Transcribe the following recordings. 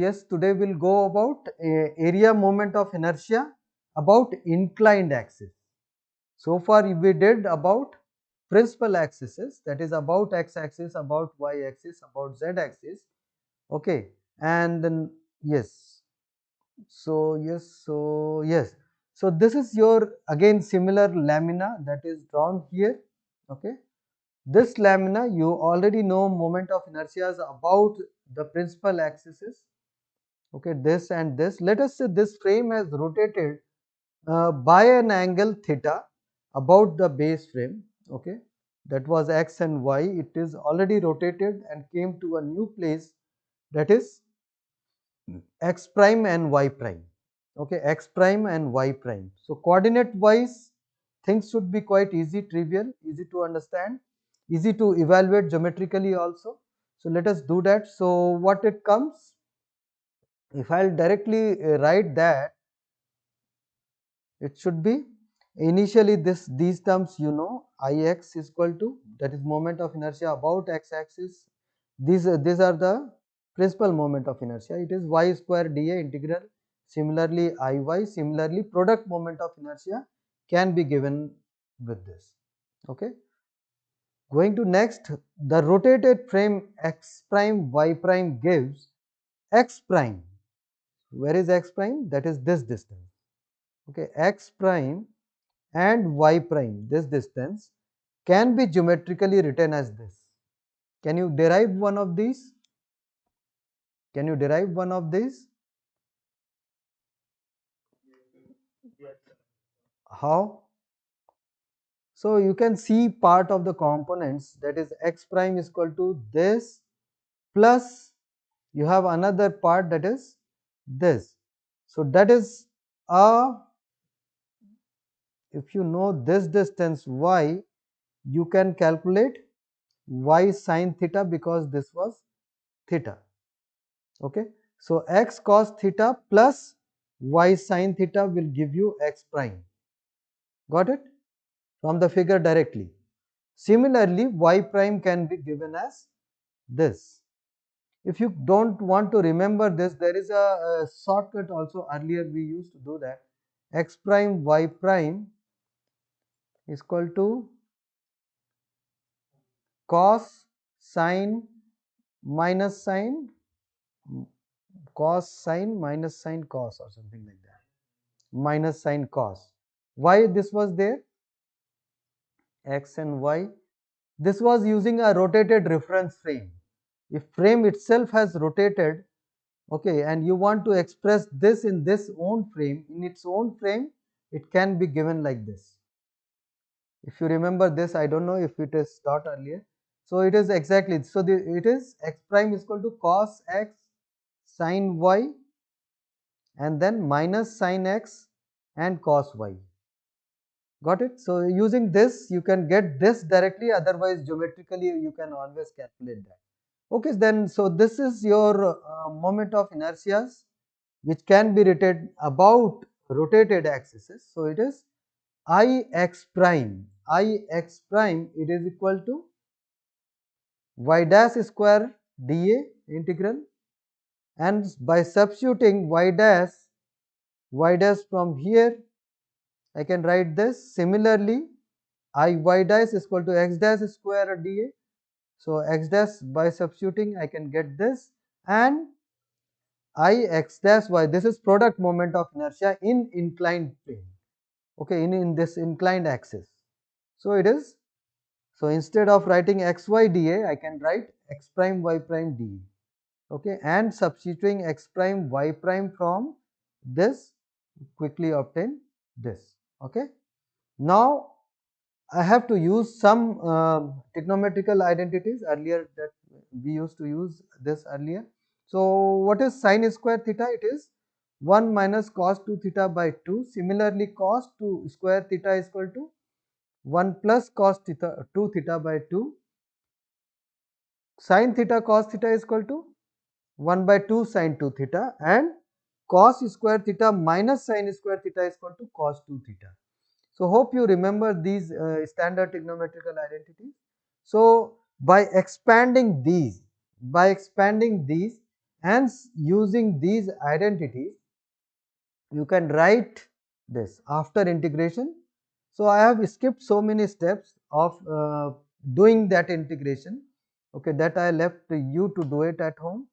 Yes, today we'll go about area moment of inertia about inclined axis. So far we did about principal axes, that is about x axis, about y axis, about z axis. Okay, and then yes, so this is your again similar lamina that is drawn here. Okay, this lamina you already know moment of inertia is about the principal axes. Okay, this and this, let us say this frame has rotated by an angle theta about the base frame. Okay, that was x and y, it is already rotated and came to a new place, that is x prime and y prime. Okay, x prime and y prime. So coordinate wise things should be quite easy, trivial, easy to understand, easy to evaluate geometrically also. So let us do that. So what it comes, if I'll directly write that, it should be initially these terms, you know, Ix is equal to, that is moment of inertia about x axis. These are the principal moment of inertia. It is y square dA integral. Similarly Iy, similarly product moment of inertia can be given with this. Okay, going to next, the rotated frame x prime y prime gives x prime. Where is x prime? That is this distance. Okay, x prime and y prime, this distance can be geometrically written as this. Can you derive one of these? Can you derive one of these? How? So you can see part of the components, that is x prime is equal to this plus you have another part, that is this. So that is a, if you know this distance y, you can calculate y sine theta because this was theta. Okay, so x cos theta plus y sine theta will give you x prime. Got it? From the figure directly. Similarly, y prime can be given as this. If you don't want to remember this, there is a shortcut also. Earlier we used to do that. X prime y prime is equal to cos sine minus sine, cos sine minus sine cos, or something like that, minus sine cos. Why this was there? X and y. This was using a rotated reference frame. If frame itself has rotated, okay, and you want to express this in this own frame, in its own frame, it can be given like this. If you remember this, I don't know if it is taught earlier. So it is exactly, so it is x prime is equal to cos x sine y and then minus sine x and cos y. Got it? So using this you can get this directly, otherwise geometrically you can always calculate that. Okay, then so this is your moment of inertias which can be written about rotated axes. So it is Ix prime, Ix prime, it is equal to y dash square dA integral, and by substituting y dash from here I can write this. Similarly y dash is equal to x dash square dA. So x dash, by substituting I can get this, and Ix dash y, this is product moment of inertia in inclined plane. Okay, in this inclined axis. So it is, so instead of writing xy dA, I can write x prime y prime dA. Okay, and substituting x prime y prime from this, quickly obtain this. Okay, now I have to use some trigonometrical identities earlier, that we used to use this earlier. So what is sine square theta? It is 1 minus cos 2 theta by 2. Similarly, cos 2 square theta is equal to 1 plus cos theta 2 theta by 2. Sin theta cos theta is equal to 1 by 2 sin 2 theta, and cos square theta minus sin square theta is equal to cos 2 theta. So hope you remember these standard trigonometrical identities. So by expanding these, and using these identities you can write this after integration. So I have skipped so many steps of doing that integration, okay, that I left you to do it at home,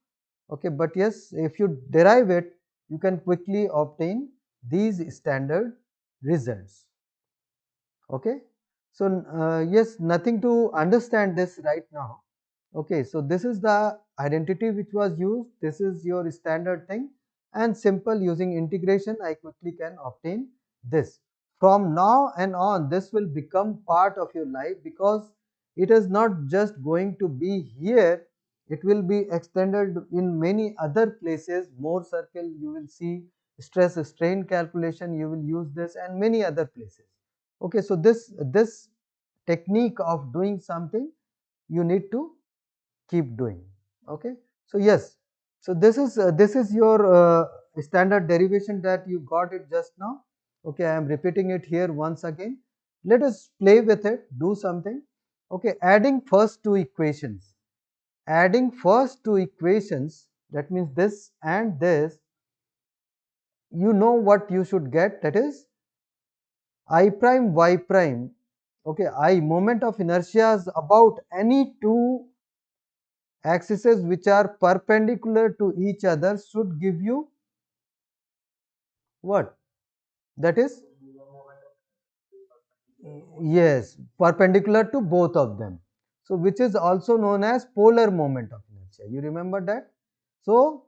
okay, but yes, if you derive it you can quickly obtain these standard results, okay. So yes, nothing to understand this right now, okay. So this is the identity which was used, this is your standard thing, and simple using integration I quickly can obtain this. From now and on this will become part of your life, because it is not just going to be here, it will be extended in many other places. More circle you will see, stress strain calculation you will use this, and many other places, okay. So this technique of doing something you need to keep doing, okay. So yes, so this is your standard derivation that you got it just now, okay. I am repeating it here once again. Let us play with it, do something, okay. Adding first two equations, that means this and this, you know what you should get, that is I prime y prime, okay. I moment of inertia is about any two axes which are perpendicular to each other should give you what? That is, yes, perpendicular to both of them. So which is also known as polar moment of inertia. You remember that? So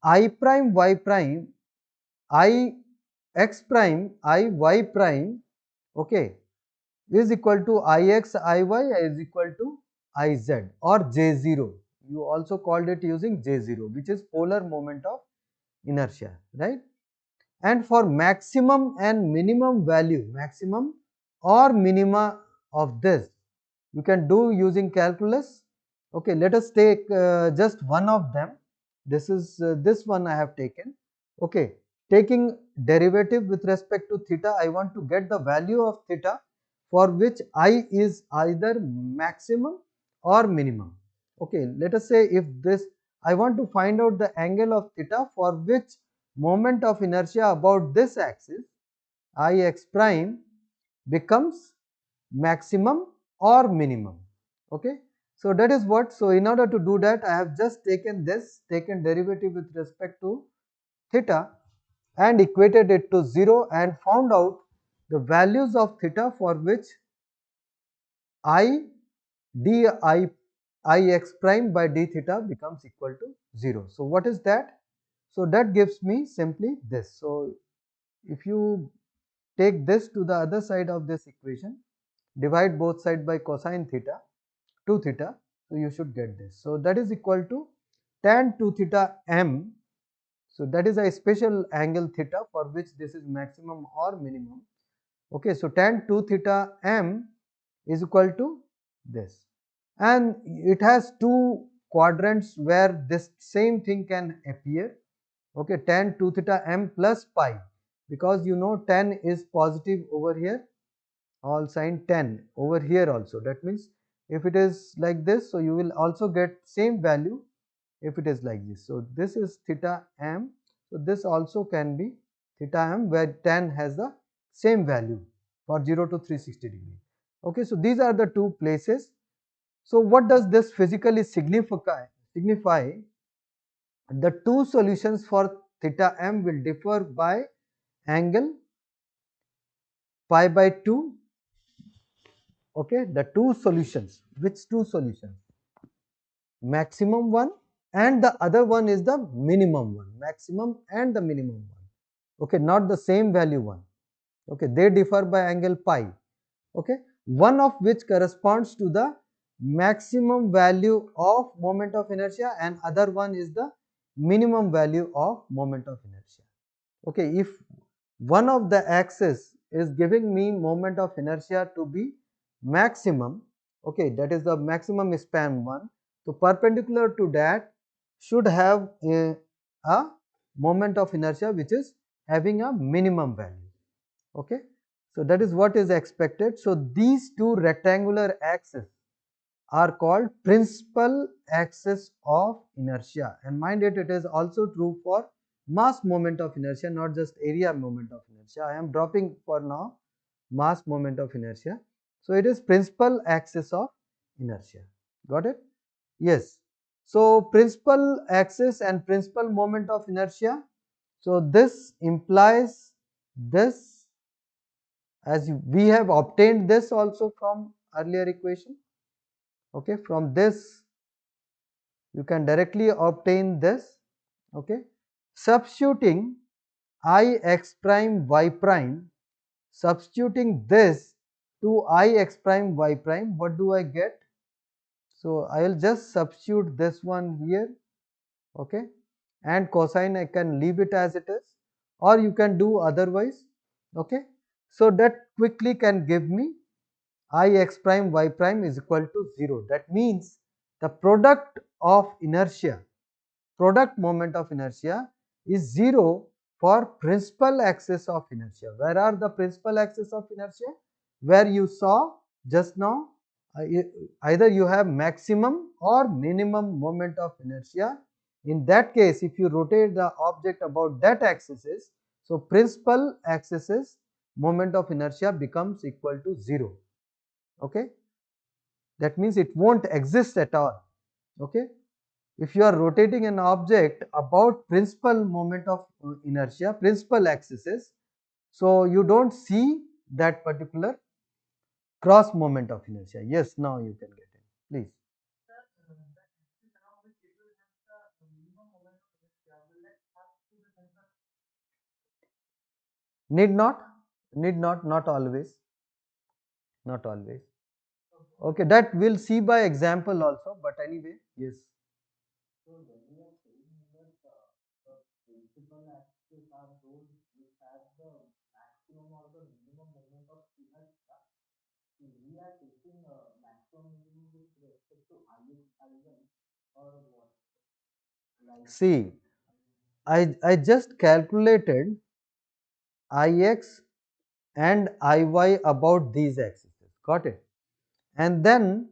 I prime y prime, I x prime, I y prime, okay, is equal to ix iy is equal to iz or j0. You also called it using j0, which is polar moment of inertia, right? And for maximum and minimum value, maximum or minima of this, you can do using calculus, okay. Let us take just one of them. This is this one I have taken, okay. Taking derivative with respect to theta, I want to get the value of theta for which I is either maximum or minimum, okay. Let us say if this, I want to find out the angle of theta for which moment of inertia about this axis ix prime becomes maximum or minimum, okay. So that is what, so in order to do that I have just taken this, taken derivative with respect to theta and equated it to 0 and found out the values of theta for which I d I ix prime by d theta becomes equal to 0. So what is that? So that gives me simply this. So if you take this to the other side of this equation, divide both sides by cosine theta 2 theta, so you should get this. So that is equal to tan 2 theta m. So that is a special angle theta for which this is maximum or minimum, okay. So tan 2 theta m is equal to this, and it has two quadrants where this same thing can appear, okay. Tan 2 theta m plus pi, because you know tan is positive over here, all sign 10 over here also. That means if it is like this, so you will also get same value if it is like this. So this is theta m, so this also can be theta m where tan has the same value for 0 to 360 degree, okay. So these are the two places. So what does this physically signify? The two solutions for theta m will differ by angle pi by 2, okay. The two solutions, which two solutions? Maximum one and the other one is the minimum one, maximum and the minimum one, okay, not the same value one, okay. They differ by angle pi, okay. One of which corresponds to the maximum value of moment of inertia and other one is the minimum value of moment of inertia, okay. If one of the axis is giving me moment of inertia to be maximum, okay, that is the maximum span one, so perpendicular to that should have a moment of inertia which is having a minimum value, okay. So that is what is expected. So these two rectangular axes are called principal axis of inertia, and mind it, it is also true for mass moment of inertia, not just area moment of inertia. I am dropping for now mass moment of inertia. So it is principal axis of inertia. Got it? Yes. So principal axis and principal moment of inertia. So this implies this, as we have obtained this also from earlier equation. Okay, from this you can directly obtain this. Okay, substituting I x prime y prime, substituting this to I x prime y prime, what do I get? So I will just substitute this one here. Okay, and cosine I can leave it as it is, or you can do otherwise. Okay, so that quickly can give me I x prime y prime is equal to 0. That means the product of inertia, product moment of inertia is 0 for principal axis of inertia. Where are the principal axis of inertia? Where you saw just now, either you have maximum or minimum moment of inertia. In that case, if you rotate the object about that axis, so principal axis moment of inertia becomes equal to 0. Okay, that means it won't exist at all. Okay, if you are rotating an object about principal moment of inertia, principal axis, so you don't see that particular cross moment of inertia. Yes, now you can get it, please. Need not, not always, not always. Okay, that we'll see by example also, but anyway, yes. See, I just calculated Ix and Iy about these axes. Got it? And then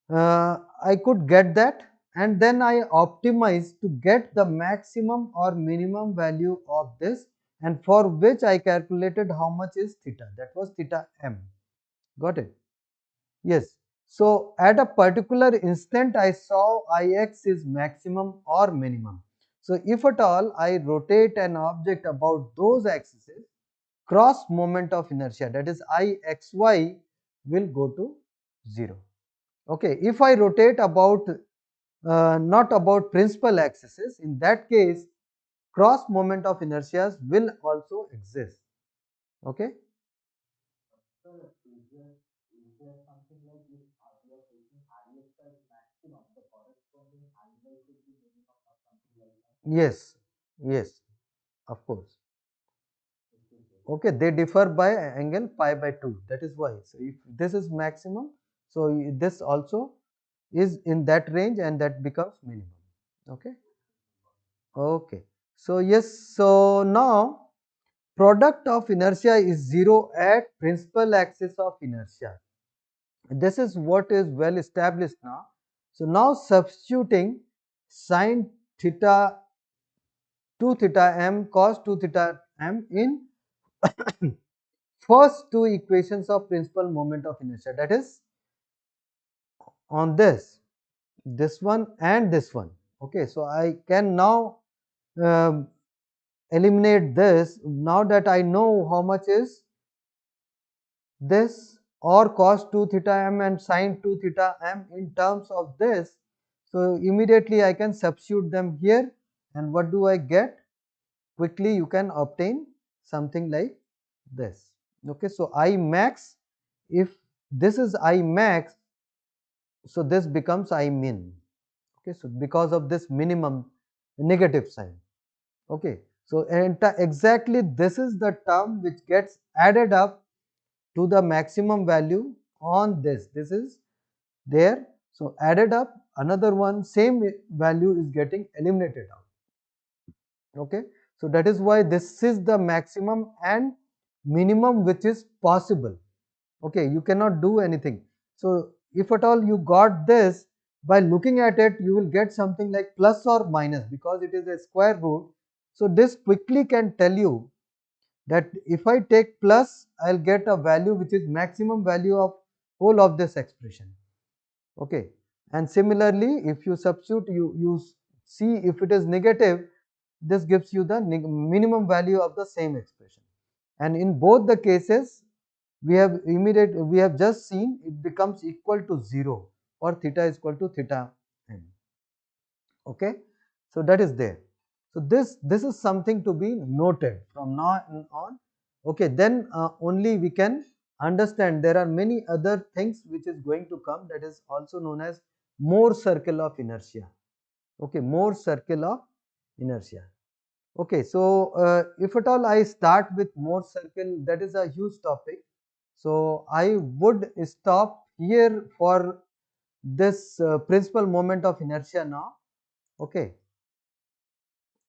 I could get that, and then I optimized to get the maximum or minimum value of this, and for which I calculated how much is theta. That was theta m. Got it? Yes. So at a particular instant I saw Ix is maximum or minimum. So if at all I rotate an object about those axes, cross moment of inertia, that is Ixy, will go to 0. Okay, if I rotate about not about principal axis, in that case cross moment of inertia will also exist. Okay. Yes, yes, of course. Okay, they differ by angle pi by 2. That is why. So if this is maximum, so this also is in that range, and that becomes minimum. Okay. Okay. So yes, so now product of inertia is 0 at principal axis of inertia. This is what is well established now. So now substituting sine theta 2 theta m cos 2 theta m in first two equations of principal moment of inertia, that is on this one and this one. Okay, so I can now um, eliminate this now that I know how much is this, or cos 2 theta m and sin 2 theta m in terms of this. So immediately I can substitute them here, and what do I get? Quickly you can obtain something like this. Okay, so I max, if this is I max, so this becomes I min. Okay, so because of this minimum negative sign. Okay, so exactly this is the term which gets added up to the maximum value on this. This is there, so added up, another one same value is getting eliminated out. Okay, so that is why this is the maximum and minimum which is possible. Okay, you cannot do anything. So if at all you got this, by looking at it you will get something like plus or minus, because it is a square root. So this quickly can tell you that if I take plus, I'll get a value which is maximum value of whole of this expression. Okay, and similarly if you substitute, you see if it is negative, this gives you the minimum value of the same expression. And in both the cases, we have just seen it becomes equal to 0, or theta is equal to theta m. Okay, so that is there. So this is something to be noted from now on. Okay, then only we can understand there are many other things which is going to come, that is also known as Mohr circle of inertia. Okay, Mohr circle of inertia. Okay, so if at all I start with Mohr circle, that is a huge topic. So I would stop here for this principal moment of inertia now. Okay.